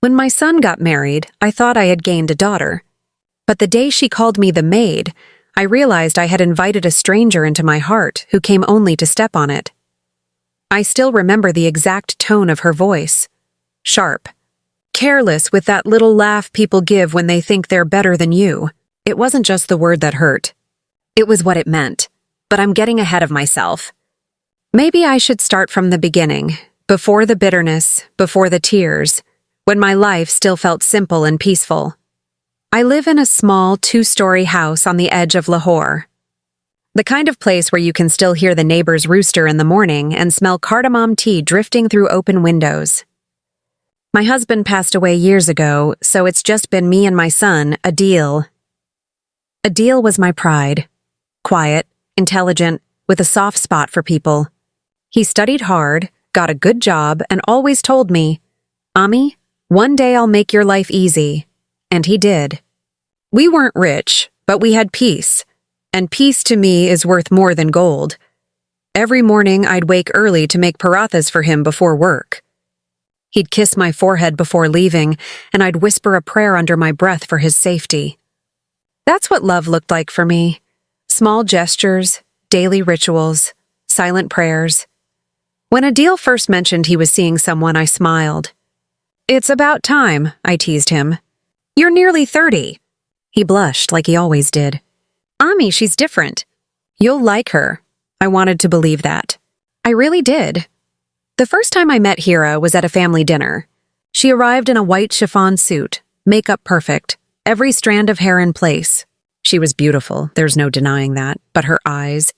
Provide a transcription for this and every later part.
When my son got married, I thought I had gained a daughter. But the day she called me the maid, I realized I had invited a stranger into my heart who came only to step on it. I still remember the exact tone of her voice. Sharp. Careless, with that little laugh people give when they think they're better than you. It wasn't just the word that hurt. It was what it meant. But I'm getting ahead of myself. Maybe I should start from the beginning, before the bitterness, before the tears, when my life still felt simple and peaceful. I live in a small 2-story house on the edge of Lahore. The kind of place where you can still hear the neighbor's rooster in the morning and smell cardamom tea drifting through open windows. My husband passed away years ago, so it's just been me and my son, Adil. Adil was my pride. Quiet, intelligent, with a soft spot for people. He studied hard, got a good job, and always told me, "Ami, one day I'll make your life easy." And he did. We weren't rich, but we had peace. And peace to me is worth more than gold. Every morning I'd wake early to make parathas for him before work. He'd kiss my forehead before leaving, and I'd whisper a prayer under my breath for his safety. That's what love looked like for me. Small gestures, daily rituals, silent prayers. When Adil first mentioned he was seeing someone, I smiled. "It's about time," I teased him. "You're nearly 30. He blushed like he always did. "Ami, she's different. You'll like her." I wanted to believe that. I really did. The first time I met Hira was at a family dinner. She arrived in a white chiffon suit, makeup perfect, every strand of hair in place. She was beautiful, there's no denying that, but her eyes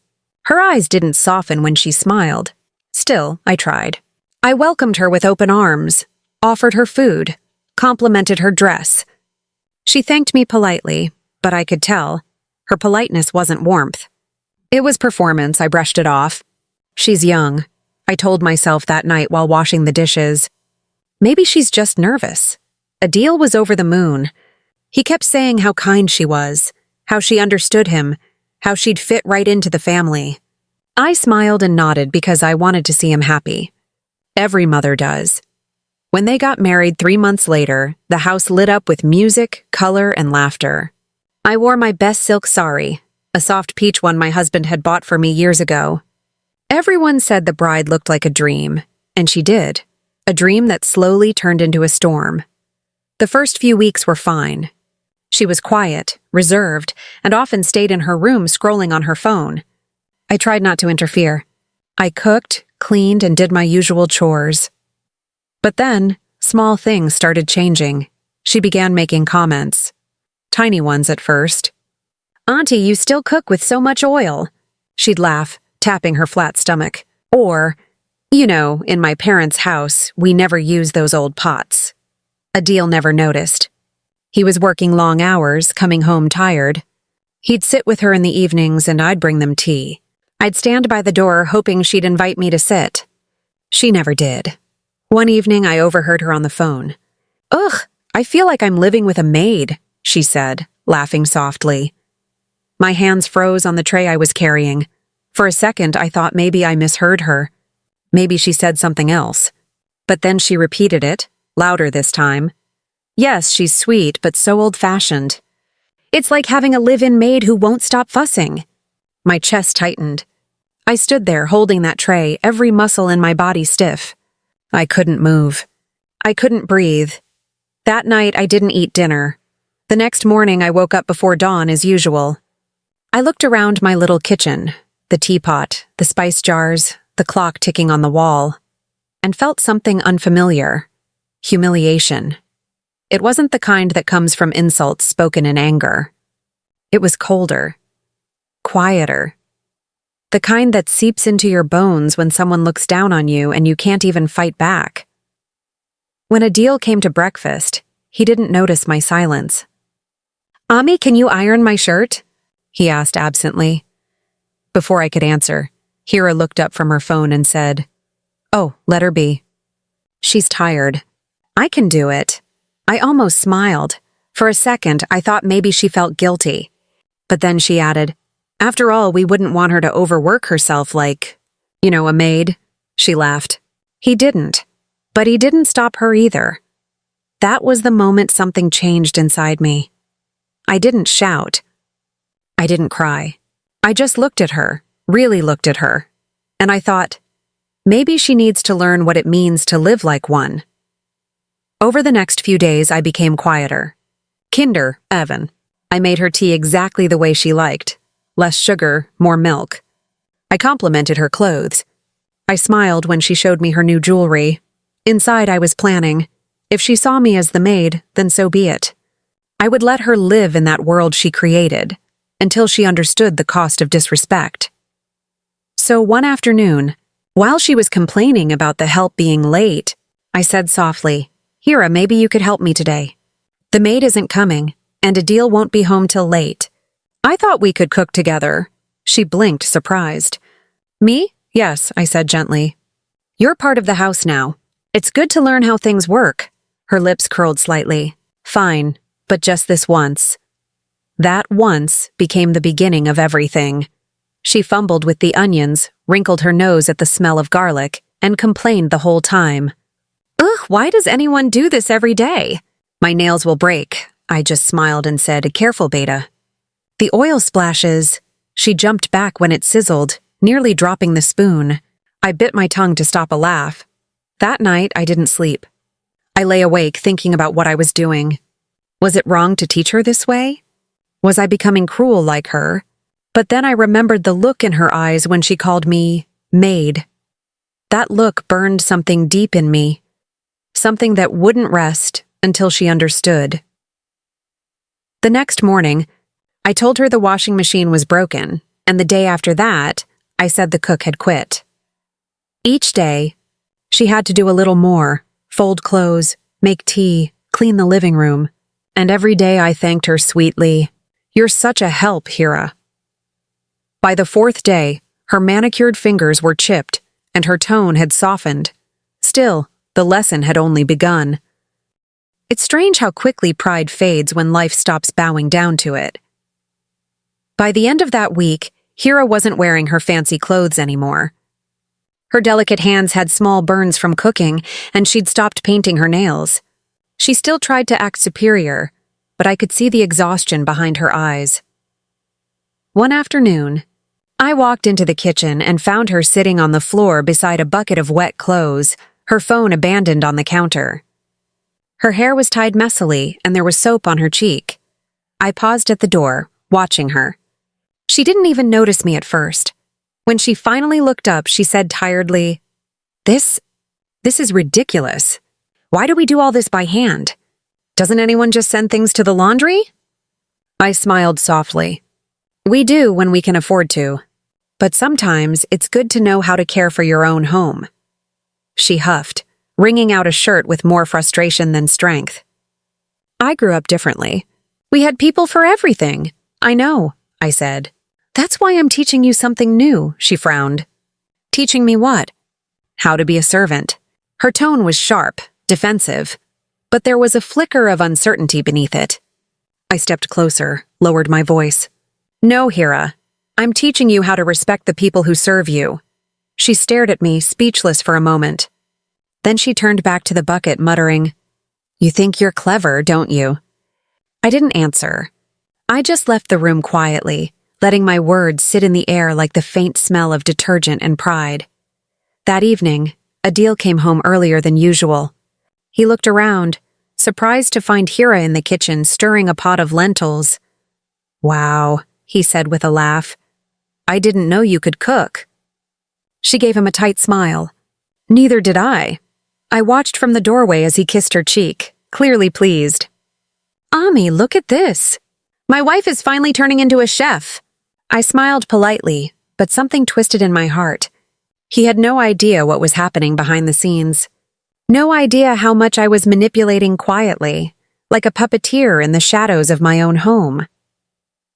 didn't soften when she smiled. Still, I tried. I welcomed her with open arms, offered her food, complimented her dress. She thanked me politely, but I could tell. Her politeness wasn't warmth. It was performance, I brushed it off. She's young, I told myself that night while washing the dishes. Maybe she's just nervous. Adil was over the moon. He kept saying how kind she was, how she understood him, how she'd fit right into the family. I smiled and nodded because I wanted to see him happy. Every mother does. When they got married 3 months later, the house lit up with music, color, and laughter. I wore my best silk sari, a soft peach one my husband had bought for me years ago. Everyone said the bride looked like a dream, and she did. A dream that slowly turned into a storm. The first few weeks were fine. She was quiet, reserved, and often stayed in her room scrolling on her phone. I tried not to interfere. I cooked, cleaned, and did my usual chores. But then, small things started changing. She began making comments. Tiny ones at first. "Auntie, you still cook with so much oil." She'd laugh, tapping her flat stomach. Or, in my parents' house, we never used those old pots. Adil never noticed. He was working long hours, coming home tired. He'd sit with her in the evenings and I'd bring them tea. I'd stand by the door hoping she'd invite me to sit. She never did. One evening I overheard her on the phone. "Ugh, I feel like I'm living with a maid," she said, laughing softly. My hands froze on the tray I was carrying. For a second I thought maybe I misheard her. Maybe she said something else. But then she repeated it, louder this time. "Yes, she's sweet, but so old-fashioned. It's like having a live-in maid who won't stop fussing." My chest tightened. I stood there holding that tray, every muscle in my body stiff. I couldn't move. I couldn't breathe. That night I didn't eat dinner. The next morning I woke up before dawn as usual. I looked around my little kitchen, the teapot, the spice jars, the clock ticking on the wall, and felt something unfamiliar. Humiliation. It wasn't the kind that comes from insults spoken in anger. It was colder. Quieter. The kind that seeps into your bones when someone looks down on you and you can't even fight back. When Adil came to breakfast, he didn't notice my silence. "Ami, can you iron my shirt?" he asked absently. Before I could answer, Hira looked up from her phone and said, "Oh, let her be. She's tired. I can do it." I almost smiled. For a second, I thought maybe she felt guilty. But then she added, "After all, we wouldn't want her to overwork herself like, a maid." She laughed. He didn't. But he didn't stop her either. That was the moment something changed inside me. I didn't shout. I didn't cry. I just looked at her, really looked at her. And I thought, maybe she needs to learn what it means to live like one. Over the next few days, I became quieter. Kinder, Evan. I made her tea exactly the way she liked. Less sugar, more milk. I complimented her clothes. I smiled when she showed me her new jewelry. Inside, I was planning. If she saw me as the maid, then so be it. I would let her live in that world she created, until she understood the cost of disrespect. So one afternoon, while she was complaining about the help being late, I said softly, "Hira, maybe you could help me today. The maid isn't coming, and Adil won't be home till late. I thought we could cook together." She blinked, surprised. "Me? Yes," I said gently. "You're part of the house now. It's good to learn how things work." Her lips curled slightly. "Fine, but just this once." That once became the beginning of everything. She fumbled with the onions, wrinkled her nose at the smell of garlic, and complained the whole time. "Ugh, why does anyone do this every day? My nails will break." I just smiled and said, "Careful, Beta." "The oil splashes." She jumped back when it sizzled, nearly dropping the spoon. I bit my tongue to stop a laugh. That night, I didn't sleep. I lay awake thinking about what I was doing. Was it wrong to teach her this way? Was I becoming cruel like her? But then I remembered the look in her eyes when she called me Maid. That look burned something deep in me, something that wouldn't rest until she understood. The next morning, I told her the washing machine was broken, and the day after that, I said the cook had quit. Each day, she had to do a little more, fold clothes, make tea, clean the living room, and every day I thanked her sweetly. "You're such a help, Hira." By the fourth day, her manicured fingers were chipped, and her tone had softened. Still, the lesson had only begun. It's strange how quickly pride fades when life stops bowing down to it. By the end of that week, Hira wasn't wearing her fancy clothes anymore. Her delicate hands had small burns from cooking, and she'd stopped painting her nails. She still tried to act superior, but I could see the exhaustion behind her eyes. One afternoon, I walked into the kitchen and found her sitting on the floor beside a bucket of wet clothes, her phone abandoned on the counter. Her hair was tied messily, and there was soap on her cheek. I paused at the door, watching her. She didn't even notice me at first. When she finally looked up, she said tiredly, This is ridiculous. Why do we do all this by hand? Doesn't anyone just send things to the laundry?" I smiled softly. "We do when we can afford to. But sometimes it's good to know how to care for your own home." She huffed, wringing out a shirt with more frustration than strength. "I grew up differently. We had people for everything." "I know," I said. "That's why I'm teaching you something new," she frowned. "Teaching me what?" "How to be a servant." Her tone was sharp, defensive, but there was a flicker of uncertainty beneath it. I stepped closer, lowered my voice. "No, Hira. I'm teaching you how to respect the people who serve you." She stared at me, speechless for a moment. Then she turned back to the bucket, muttering, "You think you're clever, don't you?" I didn't answer. I just left the room quietly, letting my words sit in the air like the faint smell of detergent and pride. That evening, Adil came home earlier than usual. He looked around, surprised to find Hira in the kitchen stirring a pot of lentils. "Wow," he said with a laugh. "I didn't know you could cook." She gave him a tight smile. Neither did I. I watched from the doorway as he kissed her cheek, clearly pleased. "Ami, look at this. My wife is finally turning into a chef." I smiled politely, but something twisted in my heart. He had no idea what was happening behind the scenes. No idea how much I was manipulating quietly, like a puppeteer in the shadows of my own home.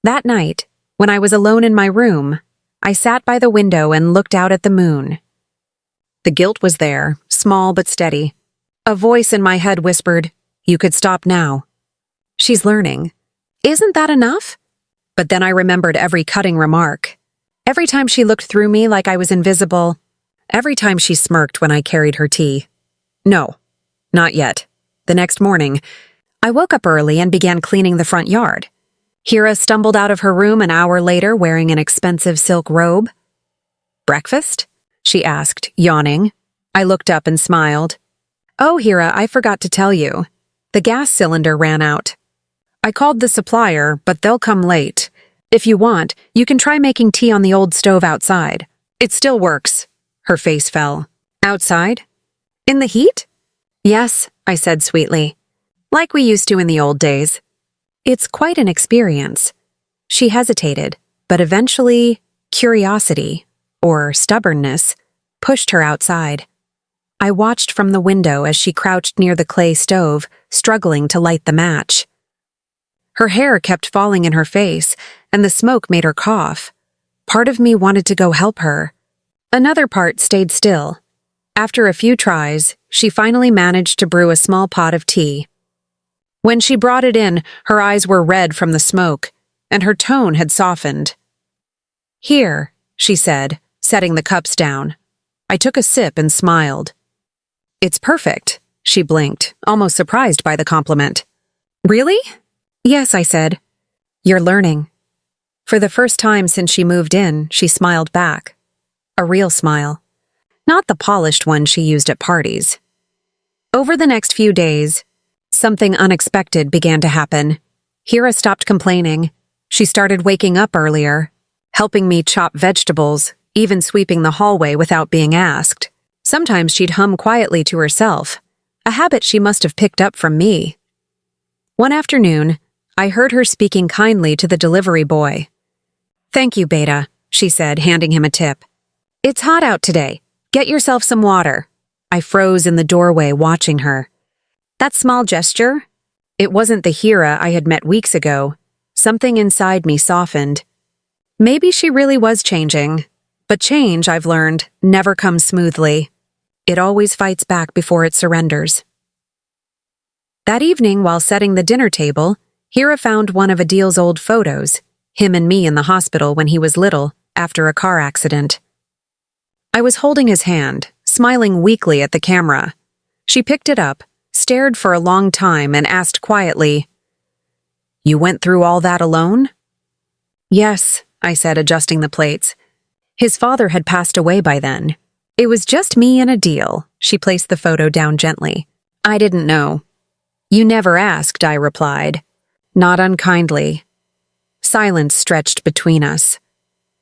That night, when I was alone in my room, I sat by the window and looked out at the moon. The guilt was there, small but steady. A voice in my head whispered, "You could stop now." She's learning. Isn't that enough? But then I remembered every cutting remark. Every time she looked through me like I was invisible. Every time she smirked when I carried her tea. No, not yet. The next morning, I woke up early and began cleaning the front yard. Hira stumbled out of her room an hour later wearing an expensive silk robe. "Breakfast?" she asked, yawning. I looked up and smiled. "Oh, Hira, I forgot to tell you. The gas cylinder ran out. I called the supplier, but they'll come late. If you want, you can try making tea on the old stove outside. It still works." Her face fell. "Outside? In the heat?" "Yes," I said sweetly. "Like we used to in the old days." "It's quite an experience." She hesitated, but eventually, curiosity, or stubbornness, pushed her outside. I watched from the window as she crouched near the clay stove, struggling to light the match. Her hair kept falling in her face, and the smoke made her cough. Part of me wanted to go help her. Another part stayed still. After a few tries, she finally managed to brew a small pot of tea. When she brought it in, her eyes were red from the smoke, and her tone had softened. "Here," she said, setting the cups down. I took a sip and smiled. "It's perfect," she blinked, almost surprised by the compliment. "Really?" "Yes," I said. "You're learning." For the first time since she moved in, she smiled back. A real smile. Not the polished one she used at parties. Over the next few days, something unexpected began to happen. Hira stopped complaining. She started waking up earlier, helping me chop vegetables, even sweeping the hallway without being asked. Sometimes she'd hum quietly to herself, a habit she must have picked up from me. One afternoon, I heard her speaking kindly to the delivery boy. "Thank you, Beta," she said, handing him a tip. "It's hot out today. Get yourself some water." I froze in the doorway watching her. That small gesture? It wasn't the Hira I had met weeks ago. Something inside me softened. Maybe she really was changing. But change, I've learned, never comes smoothly. It always fights back before it surrenders. That evening, while setting the dinner table, Hira found one of Adil's old photos, him and me in the hospital when he was little, after a car accident. I was holding his hand, smiling weakly at the camera. She picked it up, stared for a long time, and asked quietly, "You went through all that alone?" "Yes," I said, adjusting the plates. His father had passed away by then. "It was just me and Adil." She placed the photo down gently. "I didn't know." "You never asked," I replied, not unkindly. Silence stretched between us,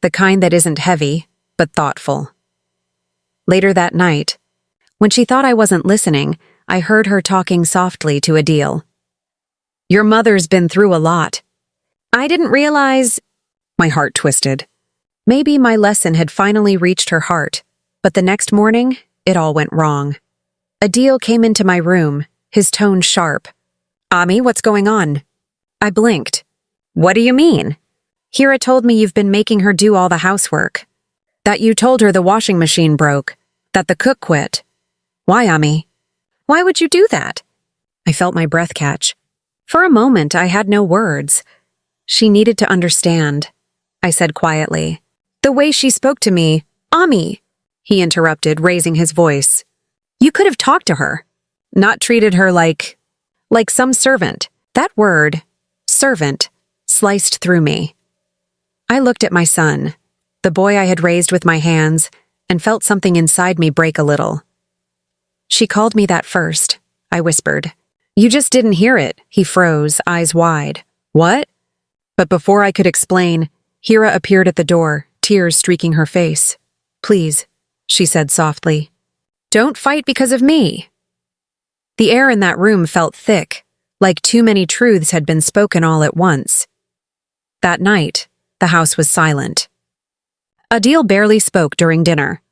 the kind that isn't heavy, but thoughtful. Later that night, when she thought I wasn't listening, I heard her talking softly to Adil. "Your mother's been through a lot." I didn't realize... My heart twisted. Maybe my lesson had finally reached her heart, but the next morning, it all went wrong. Adil came into my room, his tone sharp. "Ami, what's going on?" I blinked. "What do you mean?" "Hira told me you've been making her do all the housework. That you told her the washing machine broke. That the cook quit." "Why, Ami? Why would you do that?" I felt my breath catch. For a moment, I had no words. She needed to understand. I said quietly. "The way she spoke to me, Ami," he interrupted, raising his voice. "You could have talked to her. Not treated her like some servant." That word, servant, sliced through me. I looked at my son, the boy I had raised with my hands, and felt something inside me break a little. "She called me that first," I whispered. "You just didn't hear it." He froze, eyes wide. "What?" But before I could explain, Hira appeared at the door, tears streaking her face. "Please," she said softly. "Don't fight because of me." The air in that room felt thick, like too many truths had been spoken all at once. That night, the house was silent. Adil barely spoke during dinner.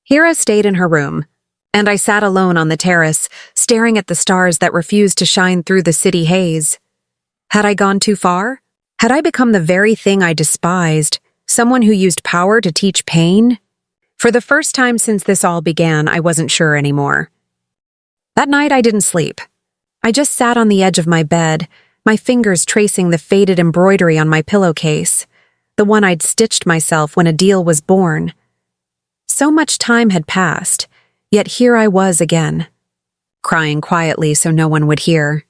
Hira stayed in her room, and I sat alone on the terrace, staring at the stars that refused to shine through the city haze. Had I gone too far? Had I become the very thing I despised, someone who used power to teach pain? For the first time since this all began, I wasn't sure anymore. That night I didn't sleep. I just sat on the edge of my bed, my fingers tracing the faded embroidery on my pillowcase, the one I'd stitched myself when Adil was born. So much time had passed, yet here I was again. crying quietly so no one would hear.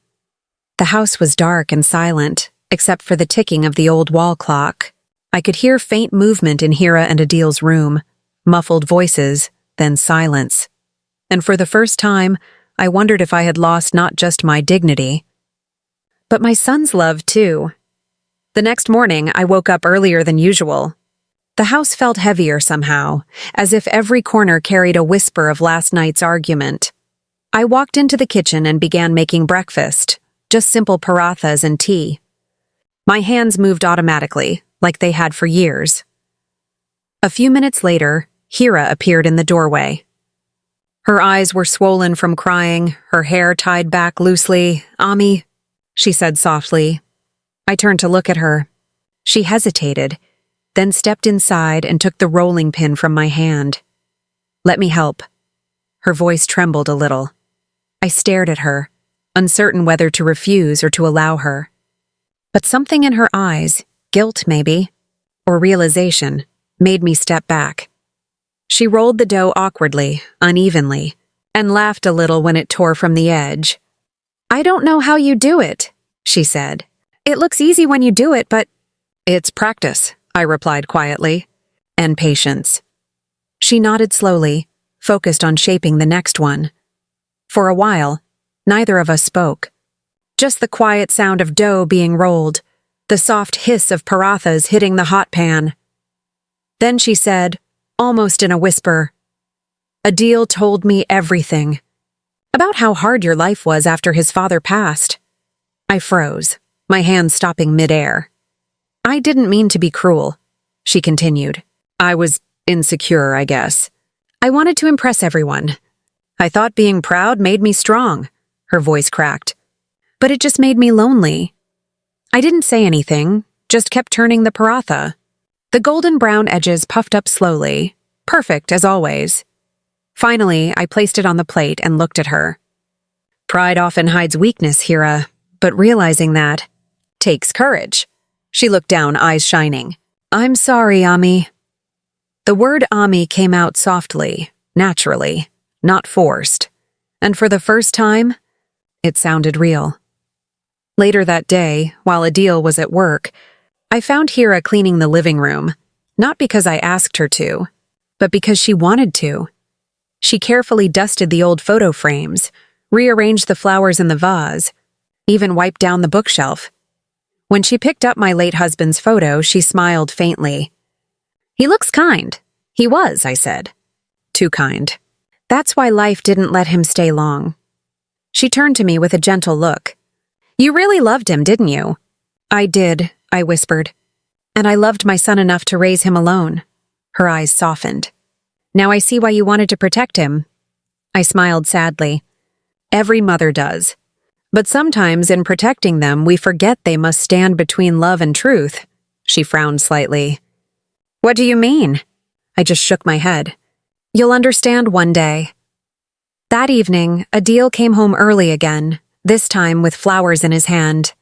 The house was dark and silent, except for the ticking of the old wall clock. I could hear faint movement in Hira and Adil's room, muffled voices, then silence. And for the first time, I wondered if I had lost not just my dignity, but my son's love too. The next morning, I woke up earlier than usual. The house felt heavier somehow, as if every corner carried a whisper of last night's argument. I walked into the kitchen and began making breakfast, just simple parathas and tea. My hands moved automatically, like they had for years. A few minutes later, Hira appeared in the doorway. Her eyes were swollen from crying, her hair tied back loosely. "Ami," she said softly. I turned to look at her. She hesitated, then stepped inside and took the rolling pin from my hand. "Let me help." Her voice trembled a little. I stared at her, uncertain whether to refuse or to allow her. But something in her eyes, guilt maybe, or realization, made me step back. She rolled the dough awkwardly, unevenly, and laughed a little when it tore from the edge. "I don't know how you do it," she said. "It looks easy when you do it, but—" "It's practice," I replied quietly, "and patience." She nodded slowly, focused on shaping the next one. For a while, neither of us spoke. Just the quiet sound of dough being rolled, the soft hiss of parathas hitting the hot pan. Then she said, almost in a whisper, "Adil told me everything. About how hard your life was after his father passed." I froze, my hands stopping midair. "I didn't mean to be cruel," she continued. "I was insecure, I guess. I wanted to impress everyone. I thought being proud made me strong," her voice cracked. "But it just made me lonely." I didn't say anything, just kept turning the paratha. The golden brown edges puffed up slowly, perfect as always. Finally, I placed it on the plate and looked at her. "Pride often hides weakness, Hira, but realizing that takes courage." She looked down, eyes shining. "I'm sorry, Ami." The word Ami came out softly, naturally, not forced. And for the first time, it sounded real. Later that day, while Adil was at work, I found Hira cleaning the living room, not because I asked her to, but because she wanted to. She carefully dusted the old photo frames, rearranged the flowers in the vase, even wiped down the bookshelf. When she picked up my late husband's photo, she smiled faintly. "He looks kind." "He was," I said. "Too kind. That's why life didn't let him stay long." She turned to me with a gentle look. "You really loved him, didn't you?" "I did," I whispered. "And I loved my son enough to raise him alone." Her eyes softened. "Now I see why you wanted to protect him." I smiled sadly. Every mother does. But sometimes in protecting them, we forget they must stand between love and truth. She frowned slightly. "What do you mean?" I just shook my head. "You'll understand one day." That evening, Adil came home early again, this time with flowers in his hand.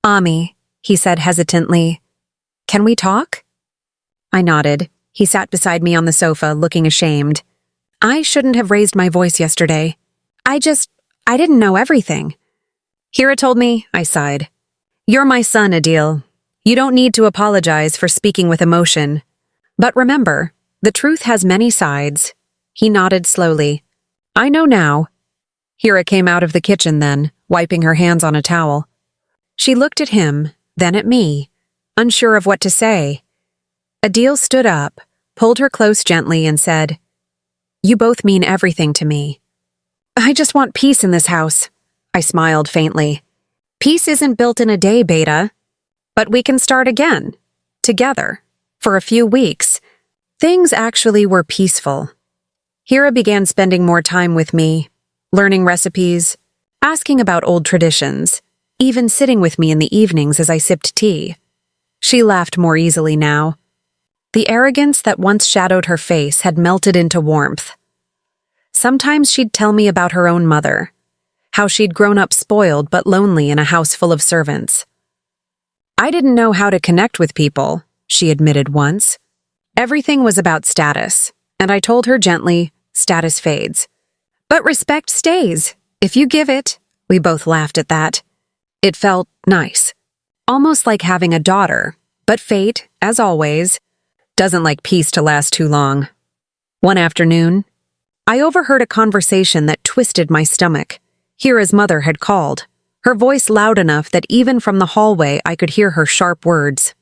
"Ami," he said hesitantly, "can we talk?" I nodded. He sat beside me on the sofa, looking ashamed. "I shouldn't have raised my voice yesterday. I didn't know everything." "Hira told me," I sighed. "You're my son, Adil. You don't need to apologize for speaking with emotion. But remember, the truth has many sides." He nodded slowly. "I know now." Hira came out of the kitchen then, wiping her hands on a towel. She looked at him, then at me, unsure of what to say. Adil stood up, pulled her close gently, and said, "You both mean everything to me." "I just want peace in this house." I smiled faintly. "Peace isn't built in a day, Beta. But we can start again. Together. For a few weeks." Things actually were peaceful. Hira began spending more time with me, learning recipes, asking about old traditions, even sitting with me in the evenings as I sipped tea. She laughed more easily now. The arrogance that once shadowed her face had melted into warmth. Sometimes she'd tell me about her own mother, how she'd grown up spoiled but lonely in a house full of servants. "I didn't know how to connect with people," she admitted once. "Everything was about status, and I told her gently, status fades. But respect stays," If you give it, we both laughed at that. It felt nice. Almost like having a daughter, but fate, as always, doesn't like peace to last too long. One afternoon, I overheard a conversation that twisted my stomach. Hira's mother had called, her voice loud enough that even from the hallway I could hear her sharp words.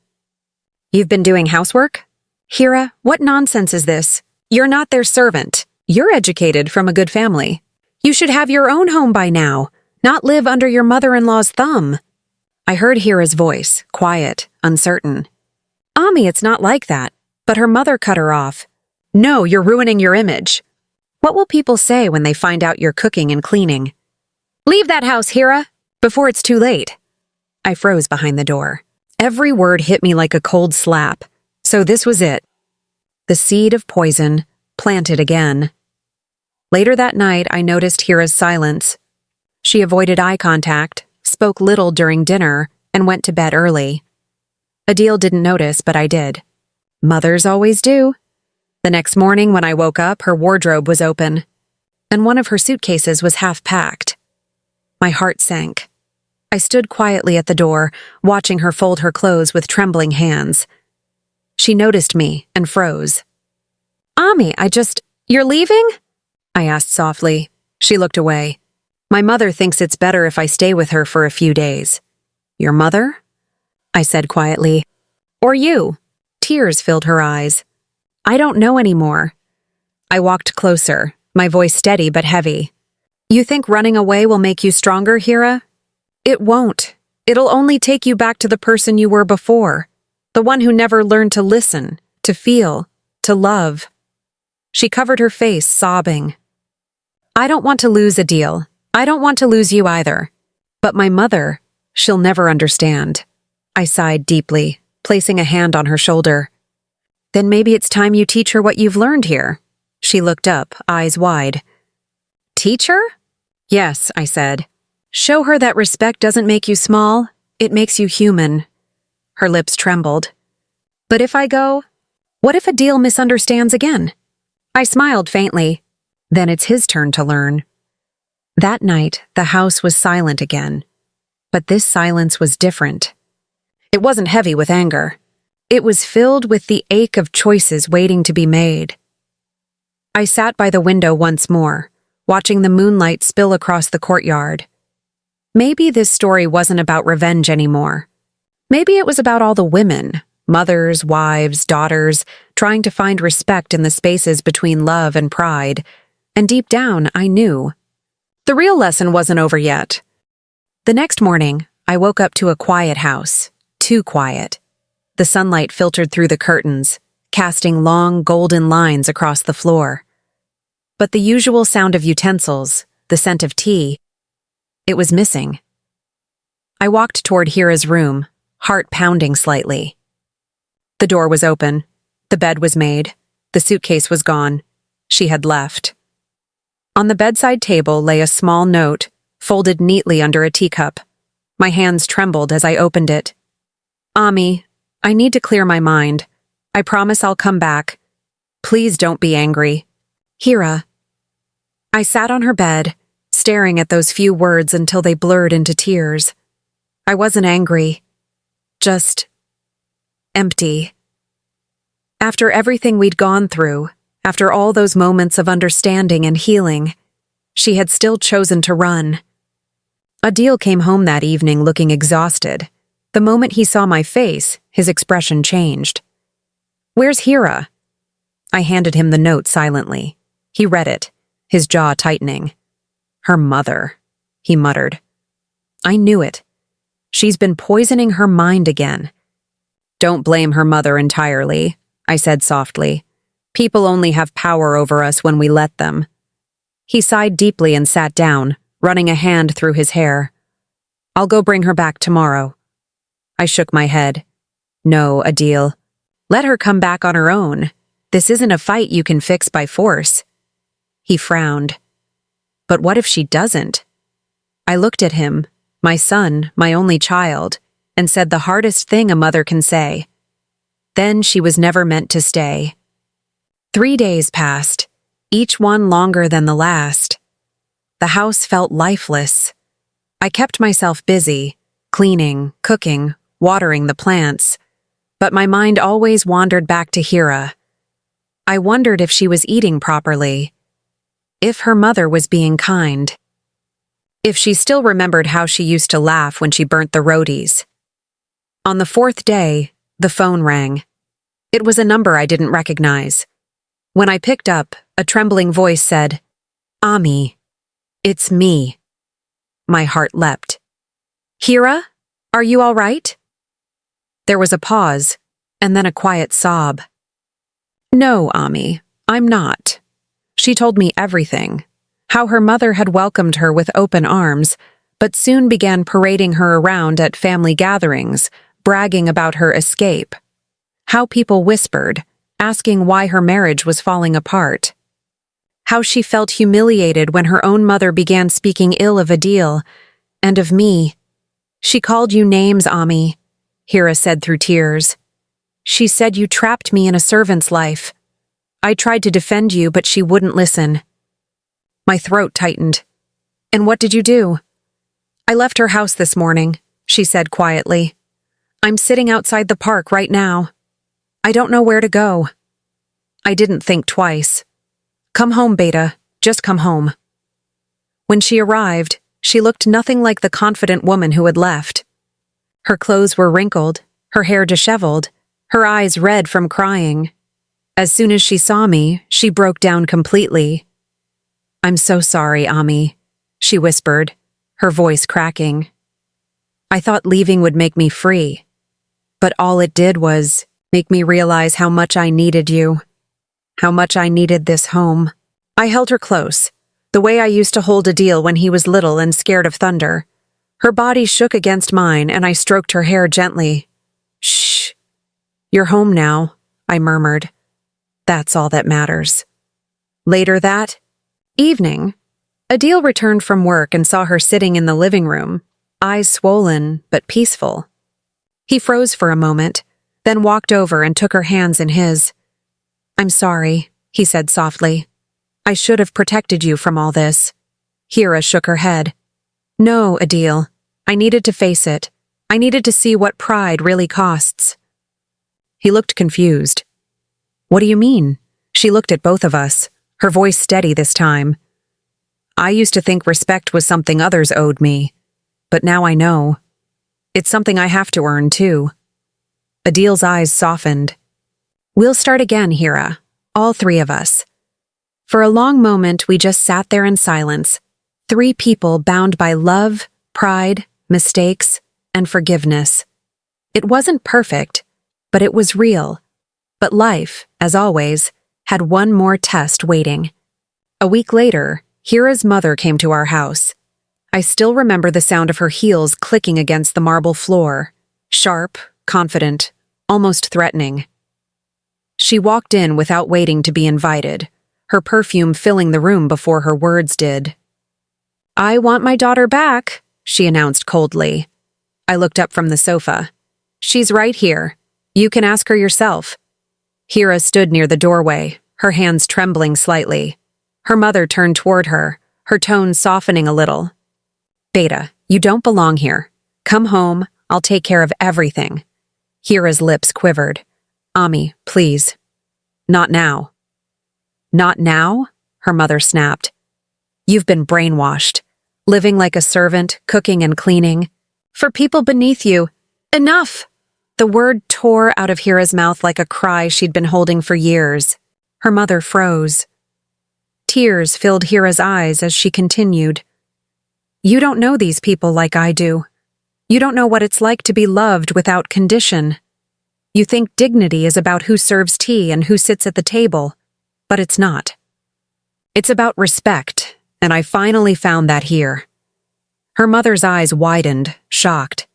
"You've been doing housework? Hira, what nonsense is this? You're not their servant. You're educated from a good family. You should have your own home by now, not live under your mother-in-law's thumb." I heard Hira's voice, quiet, uncertain. "Ami, it's not like that." But her mother cut her off. "No, you're ruining your image. What will people say when they find out you're cooking and cleaning? Leave that house, Hira, before it's too late." I froze behind the door. Every word hit me like a cold slap. So this was it. The seed of poison, planted again. Later that night, I noticed Hira's silence. She avoided eye contact, spoke little during dinner, and went to bed early. Adil didn't notice, but I did. Mothers always do. The next morning when I woke up, her wardrobe was open, and one of her suitcases was half packed. My heart sank. I stood quietly at the door, watching her fold her clothes with trembling hands. She noticed me and froze. "Ami, you're leaving?" I asked softly. She looked away. "My mother thinks it's better if I stay with her for a few days." "Your mother?" I said quietly. "Or you?" Tears filled her eyes. "I don't know anymore." I walked closer, my voice steady but heavy. "You think running away will make you stronger, Hira? It won't. It'll only take you back to the person you were before, the one who never learned to listen, to feel, to love." She covered her face, sobbing. "I don't want to lose Adil. I don't want to lose you either. But my mother, she'll never understand." I sighed deeply, placing a hand on her shoulder. "Then maybe it's time you teach her what you've learned here." She looked up, eyes wide. "Teach her?" "Yes," I said. "Show her that respect doesn't make you small, it makes you human." Her lips trembled. "But if I go, what if Adil misunderstands again?" I smiled faintly. Then it's his turn to learn. That night, the house was silent again. But this silence was different. It wasn't heavy with anger. It was filled with the ache of choices waiting to be made. I sat by the window once more, watching the moonlight spill across the courtyard. Maybe this story wasn't about revenge anymore. Maybe it was about all the women, mothers, wives, daughters, trying to find respect in the spaces between love and pride. And deep down, I knew. The real lesson wasn't over yet. The next morning, I woke up to a quiet house. Too quiet. The sunlight filtered through the curtains, casting long, golden lines across the floor. But the usual sound of utensils, the scent of tea, it was missing. I walked toward Hira's room, heart pounding slightly. The door was open. The bed was made. The suitcase was gone. She had left. On the bedside table lay a small note, folded neatly under a teacup. My hands trembled as I opened it. "Ami, I need to clear my mind. I promise I'll come back. Please don't be angry. Hira." I sat on her bed, staring at those few words until they blurred into tears. I wasn't angry. Just empty. After everything we'd gone through, after all those moments of understanding and healing, she had still chosen to run. Adil came home that evening looking exhausted. The moment he saw my face, his expression changed. "Where's Hira?" I handed him the note silently. He read it, his jaw tightening. "Her mother," he muttered. I knew it. She's been poisoning her mind again. "Don't blame her mother entirely," I said softly. "People only have power over us when we let them." He sighed deeply and sat down, running a hand through his hair. "I'll go bring her back tomorrow." I shook my head. "No, Adil. Let her come back on her own. This isn't a fight you can fix by force." He frowned. "But what if she doesn't?" I looked at him, my son, my only child, and said the hardest thing a mother can say. Then she was never meant to stay. 3 days passed, each one longer than the last. the house felt lifeless. I kept myself busy, cleaning, cooking, watering the plants, but my mind always wandered back to Hira. I wondered if she was eating properly, if her mother was being kind, if she still remembered how she used to laugh when she burnt the rotis. On the fourth day, the phone rang. It was a number I didn't recognize. When I picked up, a trembling voice said, "Ami, it's me." My heart leapt. "Hira, are you all right?" There was a pause, and then a quiet sob. "No, Ami, I'm not." She told me everything, how her mother had welcomed her with open arms, but soon began parading her around at family gatherings, bragging about her escape. How people whispered, asking why her marriage was falling apart. How she felt humiliated when her own mother began speaking ill of Adil, and of me. "She called you names, Ami," Hira said through tears. "She said you trapped me in a servant's life. I tried to defend you, but she wouldn't listen." My throat tightened. "And what did you do?" "I left her house this morning," she said quietly. "I'm sitting outside the park right now. I don't know where to go." I didn't think twice. "Come home, Beta. Just come home." When she arrived, she looked nothing like the confident woman who had left. Her clothes were wrinkled, her hair disheveled, her eyes red from crying. As soon as she saw me, she broke down completely. "I'm so sorry, Ami," she whispered, her voice cracking. "I thought leaving would make me free, but all it did was make me realize how much I needed you, how much I needed this home." I held her close, the way I used to hold Adil when he was little and scared of thunder. Her body shook against mine, and I stroked her hair gently. "Shh. You're home now," I murmured. "That's all that matters." Later that evening, Adil returned from work and saw her sitting in the living room, eyes swollen but peaceful. He froze for a moment, then walked over and took her hands in his. "I'm sorry," he said softly. "I should have protected you from all this." Hira shook her head. "No, Adil. I needed to face it. I needed to see what pride really costs." He looked confused. "What do you mean?" She looked at both of us, her voice steady this time. "I used to think respect was something others owed me, but now I know. It's something I have to earn, too." Adil's eyes softened. "We'll start again, Hira, all three of us." For a long moment, we just sat there in silence, three people bound by love, pride, mistakes, and forgiveness. It wasn't perfect, but it was real. But life, as always, had one more test waiting. A week later, Hira's mother came to our house. I still remember the sound of her heels clicking against the marble floor, sharp, confident, almost threatening. She walked in without waiting to be invited, her perfume filling the room before her words did. "I want my daughter back," she announced coldly. I looked up from the sofa. "She's right here. You can ask her yourself." Hira stood near the doorway, her hands trembling slightly. Her mother turned toward her, her tone softening a little. "Beta, you don't belong here. Come home, I'll take care of everything." Hira's lips quivered. "Ami, please." "Not now." "Not now?" her mother snapped. "You've been brainwashed, living like a servant, cooking and cleaning. For people beneath you. Enough!" The word tore out of Hira's mouth like a cry she'd been holding for years. Her mother froze. Tears filled Hira's eyes as she continued. "You don't know these people like I do. You don't know what it's like to be loved without condition. You think dignity is about who serves tea and who sits at the table, but it's not. It's about respect, and I finally found that here." Her mother's eyes widened, shocked.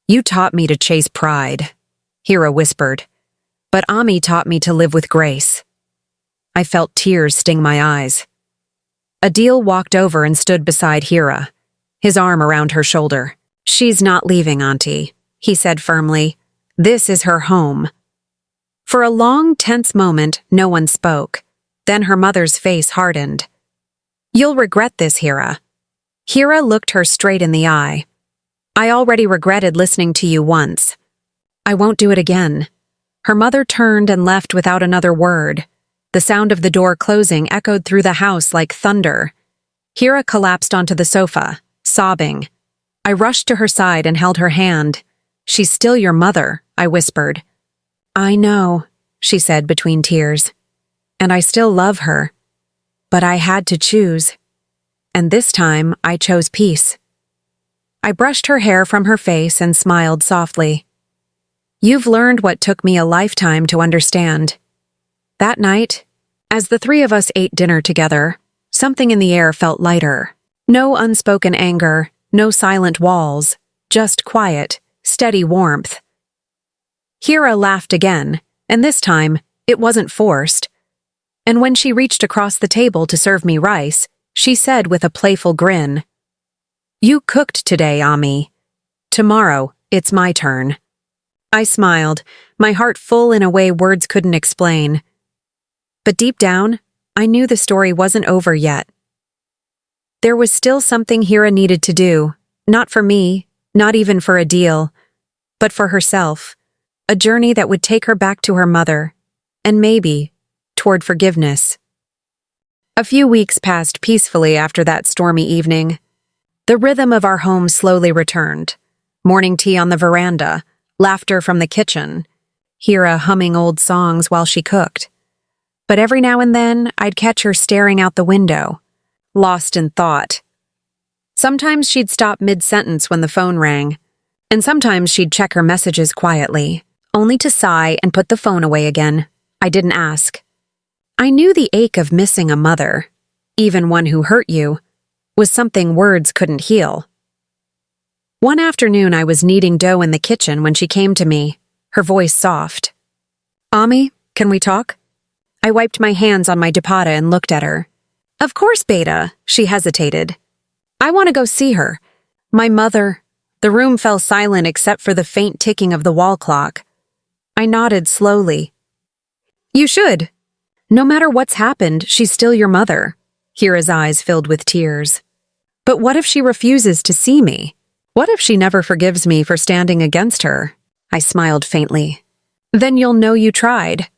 "You taught me to chase pride," Hira whispered, "but Ami taught me to live with grace." I felt tears sting my eyes. Adil walked over and stood beside Hira, his arm around her shoulder. "She's not leaving, Auntie," he said firmly. "This is her home." For a long, tense moment, no one spoke. Then her mother's face hardened. You'll regret this, Hira. Hira looked her straight in the eye. I already regretted listening to you once. I won't do it again. Her mother turned and left without another word. The sound of the door closing echoed through the house like thunder. Hira collapsed onto the sofa, sobbing. I rushed to her side and held her hand. She's still your mother, I whispered. I know, she said between tears. And I still love her. But I had to choose. And this time, I chose peace. I brushed her hair from her face and smiled softly. You've learned what took me a lifetime to understand. That night, as the three of us ate dinner together, something in the air felt lighter. No unspoken anger, no silent walls, just quiet, steady warmth. Hira laughed again, and this time, it wasn't forced. And when she reached across the table to serve me rice, she said with a playful grin, You cooked today, Ami. Tomorrow, it's my turn. I smiled, my heart full in a way words couldn't explain. But deep down, I knew the story wasn't over yet. There was still something Hira needed to do, not for me, not even for a deal, but for herself, a journey that would take her back to her mother, and maybe toward forgiveness. A few weeks passed peacefully after that stormy evening. The rhythm of our home slowly returned. Morning tea on the veranda, laughter from the kitchen, Hira humming old songs while she cooked. But every now and then, I'd catch her staring out the window, lost in thought. Sometimes she'd stop mid-sentence when the phone rang, and sometimes she'd check her messages quietly, only to sigh and put the phone away again. I didn't ask. I knew the ache of missing a mother, even one who hurt you, was something words couldn't heal. One afternoon I was kneading dough in the kitchen when she came to me, her voice soft. Ami, can we talk? I wiped my hands on my dupatta and looked at her. Of course, Beta, she hesitated. I want to go see her. My mother. The room fell silent except for the faint ticking of the wall clock. I nodded slowly. You should. No matter what's happened, she's still your mother. Hira's eyes filled with tears. But what if she refuses to see me? What if she never forgives me for standing against her? I smiled faintly. Then you'll know you tried.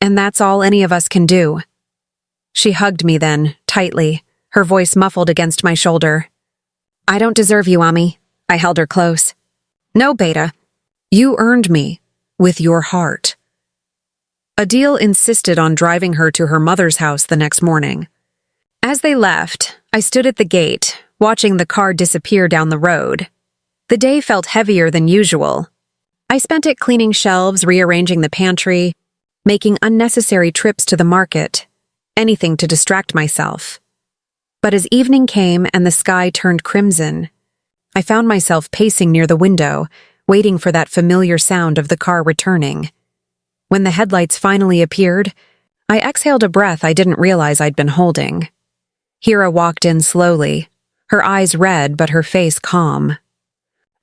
And that's all any of us can do. She hugged me then, tightly, her voice muffled against my shoulder. I don't deserve you, Ami. I held her close. No, Beta. You earned me, with your heart. Adil insisted on driving her to her mother's house the next morning. As they left, I stood at the gate, watching the car disappear down the road. The day felt heavier than usual. I spent it cleaning shelves, rearranging the pantry, making unnecessary trips to the market, anything to distract myself. But as evening came and the sky turned crimson, I found myself pacing near the window, waiting for that familiar sound of the car returning. When the headlights finally appeared, I exhaled a breath I didn't realize I'd been holding. Hira walked in slowly, her eyes red but her face calm.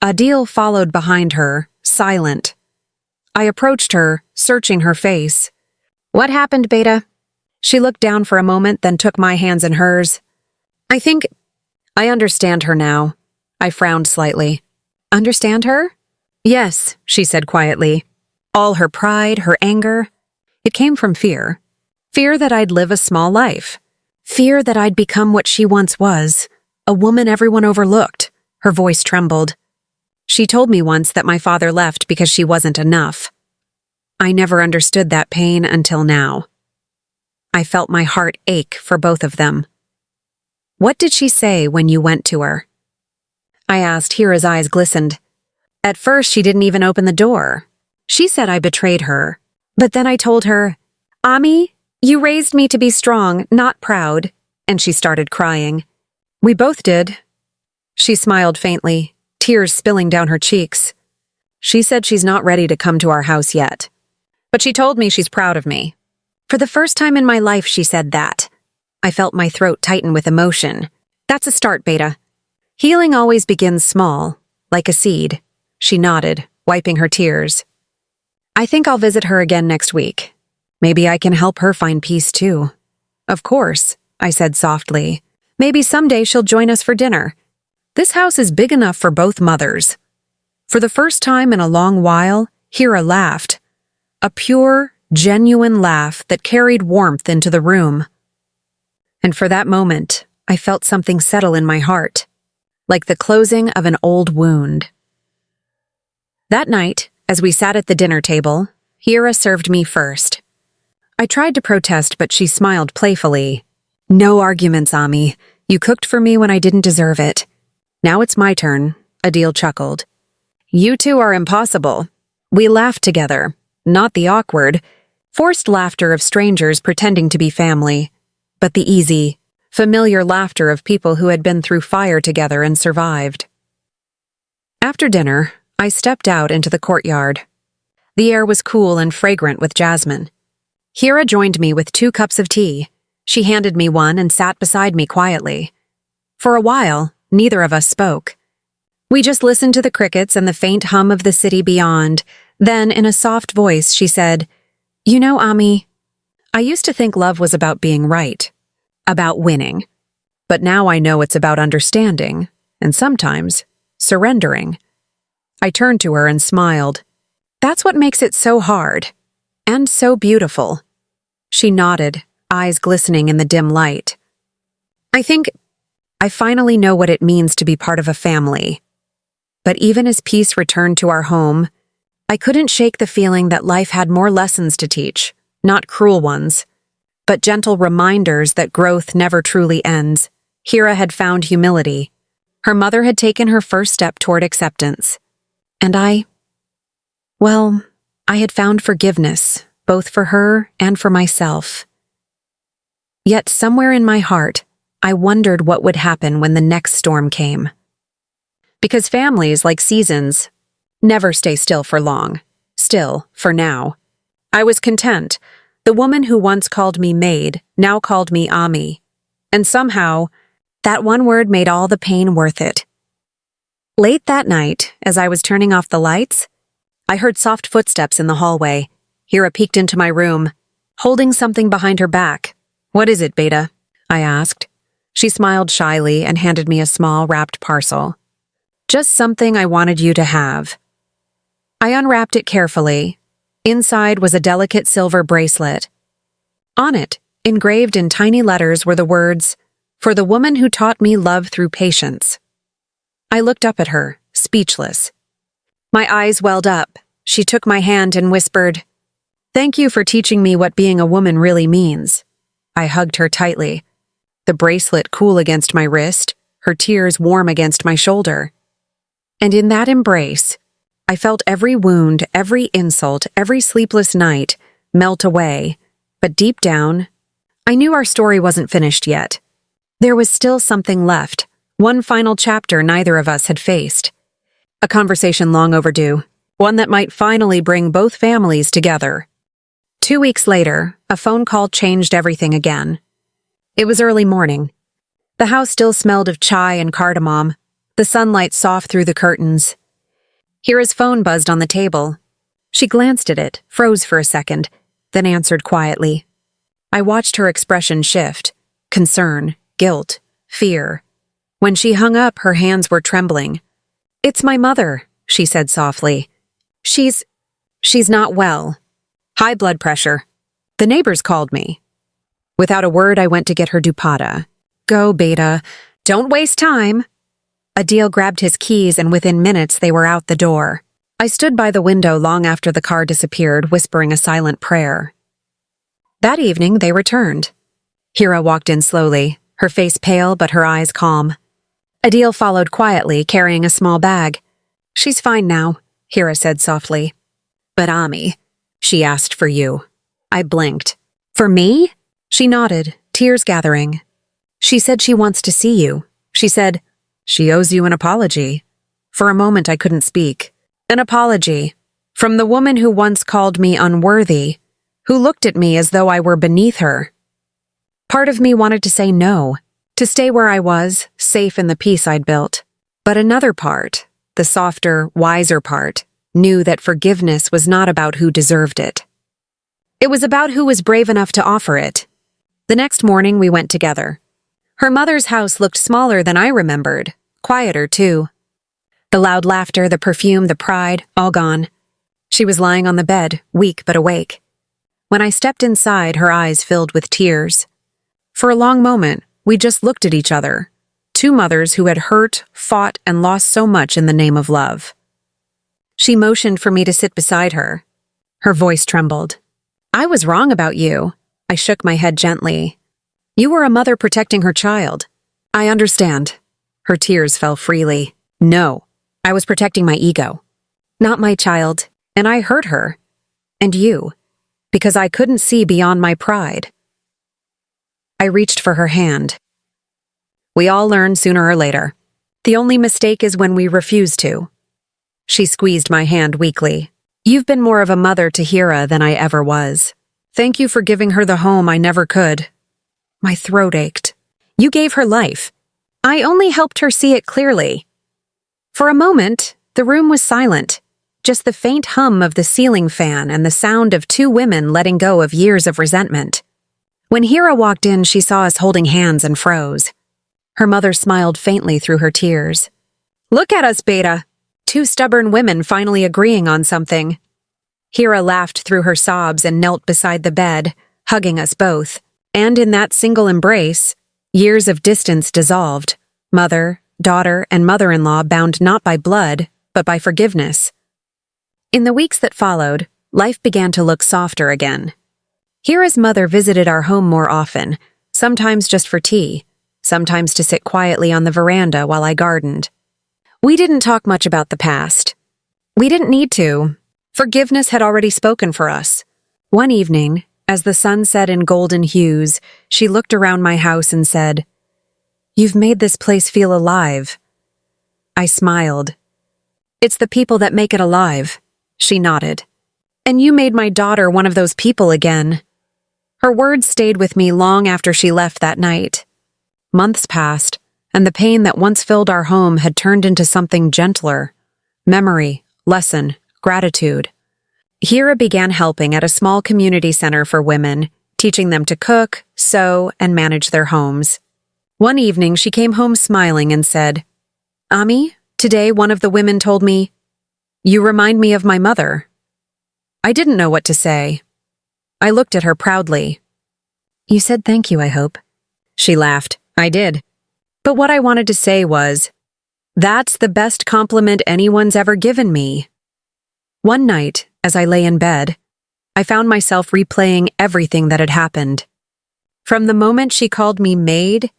Adil followed behind her, silent. I approached her, searching her face. What happened, Beta? She looked down for a moment, then took my hands in hers. I understand her now. I frowned slightly. Understand her? Yes, she said quietly. All her pride, her anger. It came from fear. Fear that I'd live a small life. Fear that I'd become what she once was, a woman everyone overlooked. Her voice trembled. She told me once that my father left because she wasn't enough. I never understood that pain until now. I felt my heart ache for both of them. What did she say when you went to her? I asked. Hira's eyes glistened. At first, she didn't even open the door. She said I betrayed her. But then I told her, Ami, you raised me to be strong, not proud. And she started crying. We both did. She smiled faintly, tears spilling down her cheeks. She said she's not ready to come to our house yet. But she told me she's proud of me. For the first time in my life, she said that. I felt my throat tighten with emotion. That's a start, Beta. Healing always begins small, like a seed. She nodded, wiping her tears. I think I'll visit her again next week. Maybe I can help her find peace too. Of course, I said softly, Maybe someday she'll join us for dinner. This house is big enough for both mothers." For the first time in a long while, Hira laughed. A pure, genuine laugh that carried warmth into the room. And for that moment, I felt something settle in my heart, like the closing of an old wound. That night, as we sat at the dinner table, Hira served me first. I tried to protest, but she smiled playfully. "No arguments, Ami. You cooked for me when I didn't deserve it. Now it's my turn," Adil chuckled. "You two are impossible." We laughed together, not the awkward, forced laughter of strangers pretending to be family, but the easy, familiar laughter of people who had been through fire together and survived. After dinner, I stepped out into the courtyard. The air was cool and fragrant with jasmine. Hira joined me with 2 cups of tea. She handed me one and sat beside me quietly. For a while, neither of us spoke. We just listened to the crickets and the faint hum of the city beyond. Then, in a soft voice, she said, "You know, Ami, I used to think love was about being right, about winning. But now I know it's about understanding, and sometimes surrendering." I turned to her and smiled. "That's what makes it so hard, and so beautiful." She nodded, eyes glistening in the dim light. "I think I finally know what it means to be part of a family." But even as peace returned to our home, I couldn't shake the feeling that life had more lessons to teach, not cruel ones, but gentle reminders that growth never truly ends. Hira had found humility. Her mother had taken her first step toward acceptance. And I had found forgiveness, both for her and for myself. Yet somewhere in my heart, I wondered what would happen when the next storm came. Because families, like seasons, never stay still for long. Still, for now. I was content. The woman who once called me Maid now called me Ami. And somehow, that one word made all the pain worth it. Late that night, as I was turning off the lights, I heard soft footsteps in the hallway. Hira peeked into my room, holding something behind her back. "What is it, Beta?" I asked. She smiled shyly and handed me a small wrapped parcel. "Just something I wanted you to have." I unwrapped it carefully. Inside was a delicate silver bracelet. On it, engraved in tiny letters, were the words, "For the woman who taught me love through patience." I looked up at her, speechless. My eyes welled up. She took my hand and whispered, "Thank you for teaching me what being a woman really means." I hugged her tightly, the bracelet cool against my wrist, her tears warm against my shoulder. And in that embrace, I felt every wound, every insult, every sleepless night melt away. But deep down, I knew our story wasn't finished yet. There was still something left, one final chapter neither of us had faced. A conversation long overdue, one that might finally bring both families together. 2 weeks later, a phone call changed everything again. It was early morning. The house still smelled of chai and cardamom, the sunlight soft through the curtains. Hira's phone buzzed on the table. She glanced at it, froze for a second, then answered quietly. I watched her expression shift: concern, guilt, fear. When she hung up, her hands were trembling. "It's my mother," she said softly. She's not well. High blood pressure. The neighbors called me." Without a word, I went to get her dupatta. "Go, Beta. Don't waste time." Adil grabbed his keys, and within minutes they were out the door. I stood by the window long after the car disappeared, whispering a silent prayer. That evening, they returned. Hira walked in slowly, her face pale but her eyes calm. Adil followed quietly, carrying a small bag. "She's fine now," Hira said softly. "But Ami, she asked for you." I blinked. "For me?" She nodded, tears gathering. "She said she wants to see you. She said she owes you an apology." For a moment I couldn't speak. An apology. From the woman who once called me unworthy, who looked at me as though I were beneath her. Part of me wanted to say no, to stay where I was, safe in the peace I'd built. But another part, the softer, wiser part, knew that forgiveness was not about who deserved it. It was about who was brave enough to offer it. The next morning we went together. Her mother's house looked smaller than I remembered, quieter too. The loud laughter, the perfume, the pride, all gone. She was lying on the bed, weak but awake. When I stepped inside, her eyes filled with tears. For a long moment, we just looked at each other, two mothers who had hurt, fought, and lost so much in the name of love. She motioned for me to sit beside her. Her voice trembled. "I was wrong about you." I shook my head gently. "You were a mother protecting her child." "I understand." Her tears fell freely. "No, I was protecting my ego. Not my child, and I hurt her. And you, because I couldn't see beyond my pride." I reached for her hand. "We all learn sooner or later. The only mistake is when we refuse to." She squeezed my hand weakly. "You've been more of a mother to Hira than I ever was. Thank you for giving her the home I never could." My throat ached. "You gave her life. I only helped her see it clearly." For a moment, the room was silent, just the faint hum of the ceiling fan and the sound of two women letting go of years of resentment. When Hira walked in, she saw us holding hands and froze. Her mother smiled faintly through her tears. "Look at us, Beta. Two stubborn women finally agreeing on something." Hira laughed through her sobs and knelt beside the bed, hugging us both. And in that single embrace, years of distance dissolved, mother, daughter, and mother-in-law bound not by blood, but by forgiveness. In the weeks that followed, life began to look softer again. Hira's mother visited our home more often, sometimes just for tea, sometimes to sit quietly on the veranda while I gardened. We didn't talk much about the past. We didn't need to. Forgiveness had already spoken for us. One evening, as the sun set in golden hues, she looked around my house and said, "You've made this place feel alive." I smiled. "It's the people that make it alive," she nodded. "And you made my daughter one of those people again." Her words stayed with me long after she left that night. Months passed, and the pain that once filled our home had turned into something gentler. Memory, lesson, gratitude. Hira began helping at a small community center for women, teaching them to cook, sew, and manage their homes. One evening, she came home smiling and said, "Ami, today one of the women told me, 'You remind me of my mother.'" I didn't know what to say. I looked at her proudly. "You said thank you, I hope." She laughed. "I did. But what I wanted to say was, that's the best compliment anyone's ever given me." One night, as I lay in bed, I found myself replaying everything that had happened. From the moment she called me Maid,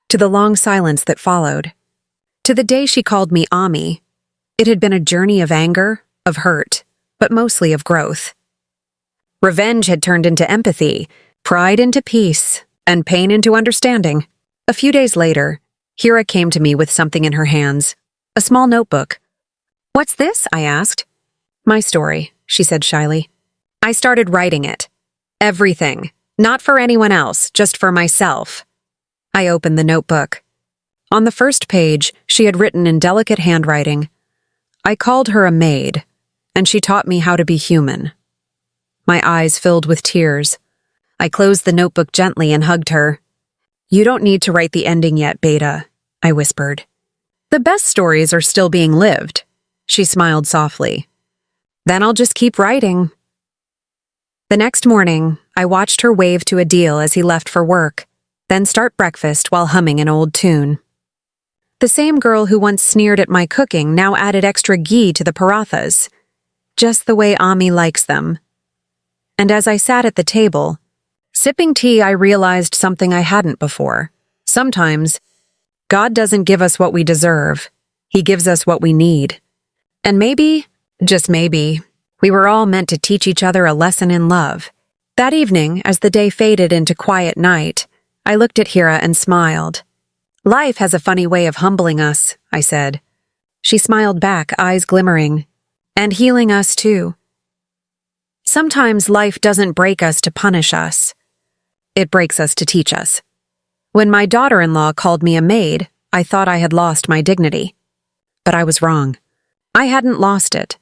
to the long silence that followed, to the day she called me Ami, it had been a journey of anger, of hurt, but mostly of growth. Revenge had turned into empathy, pride into peace, and pain into understanding. A few days later, Hira came to me with something in her hands, a small notebook. "What's this?" I asked. "My story," she said shyly. "I started writing it. Everything. Not for anyone else, just for myself." I opened the notebook. On the first page, she had written in delicate handwriting, "I called her a maid, and she taught me how to be human." My eyes filled with tears. I closed the notebook gently and hugged her. "You don't need to write the ending yet, Beta," I whispered. "The best stories are still being lived." She smiled softly. "Then I'll just keep writing." The next morning, I watched her wave to Adil as he left for work, then start breakfast while humming an old tune. The same girl who once sneered at my cooking now added extra ghee to the parathas, just the way Ami likes them. And as I sat at the table, sipping tea, I realized something I hadn't before. Sometimes, God doesn't give us what we deserve. He gives us what we need. And maybe, just maybe, we were all meant to teach each other a lesson in love. That evening, as the day faded into quiet night, I looked at Hira and smiled. "Life has a funny way of humbling us," I said. She smiled back, eyes glimmering. "And healing us too. Sometimes life doesn't break us to punish us. It breaks us to teach us." When my daughter-in-law called me a maid, I thought I had lost my dignity. But I was wrong. I hadn't lost it.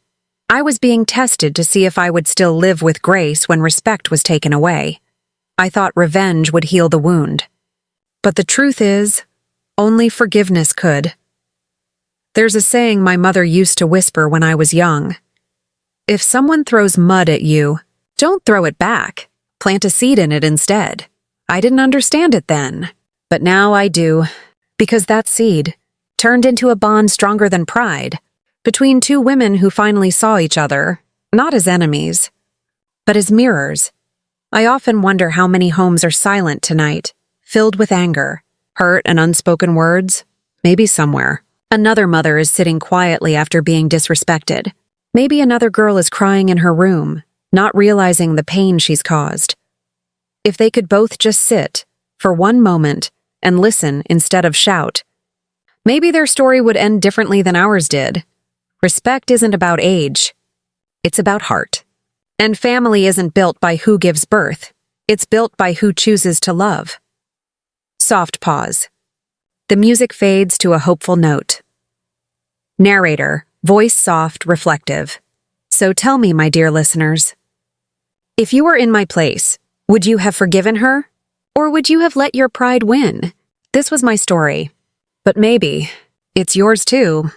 I was being tested to see if I would still live with grace when respect was taken away. I thought revenge would heal the wound. But the truth is, only forgiveness could. There's a saying my mother used to whisper when I was young. If someone throws mud at you, don't throw it back. Plant a seed in it instead. I didn't understand it then, but now I do, because that seed turned into a bond stronger than pride between two women who finally saw each other, not as enemies, but as mirrors. I often wonder how many homes are silent tonight, filled with anger, hurt, and unspoken words. Maybe somewhere another mother is sitting quietly after being disrespected. Maybe another girl is crying in her room, not realizing the pain she's caused. If they could both just sit, for one moment, and listen instead of shout, maybe their story would end differently than ours did. Respect isn't about age. It's about heart. And family isn't built by who gives birth. It's built by who chooses to love. Soft pause. The music fades to a hopeful note. Narrator, voice soft, reflective. So tell me, my dear listeners, if you were in my place, would you have forgiven her? Or would you have let your pride win? This was my story. But maybe it's yours too.